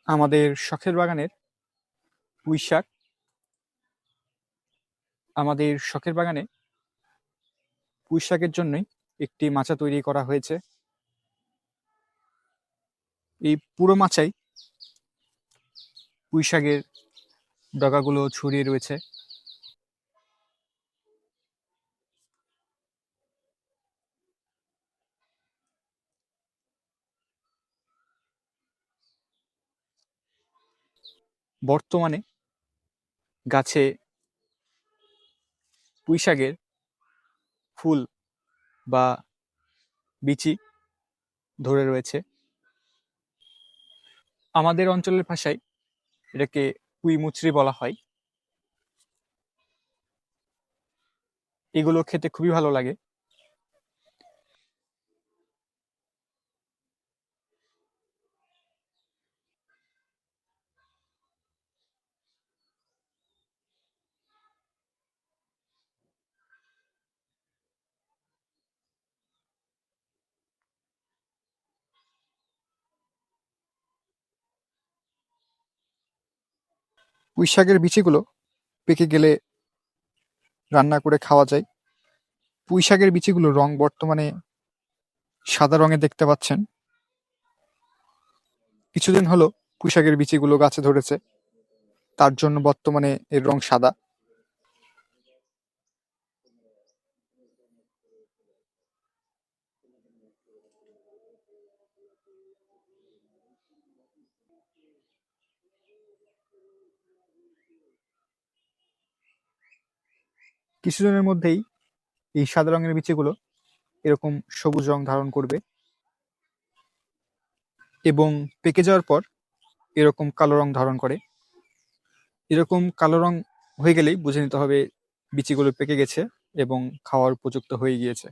আমাদের শখের বাগানের পুঁই শাক আমাদের শখের বাগানে পুঁই শাকের জন্যই একটি মাচা তৈরি করা হয়েছে। এই পুরো মাচায় পুঁই শাকের ডগাগুলো ছড়িয়ে রয়েছে। বর্তমানে গাছে পুঁই শাকের ফুল বা বিচি ধরে রয়েছে। আমাদের অঞ্চলের ভাষায় এটাকে পুঁই মুচড়ি বলা হয়। এগুলো খেতে খুবই ভালো লাগে। পুঁই শাকের বিচিগুলো পেকে গেলে রান্না করে খাওয়া যায়। পুঁই শাকের বিচিগুলোর রং বর্তমানে সাদা রঙের দেখতে পাচ্ছেন। কিছুদিন হলো পুঁই শাকের বিচিগুলো গাছে ধরেছে, তার জন্য বর্তমানে এর রং সাদা। কিছুদিনের মধ্যেই এই সাদা রঙের বিচিগুলো এরকম সবুজ রং ধারণ করবে এবং পেকে যাওয়ার পর এরকম কালো রং ধারণ করে। এরকম কালো রং হয়ে গেলেই বুঝে নিতে হবে বিচিগুলো পেকে গেছে এবং খাওয়ার উপযুক্ত হয়ে গিয়েছে।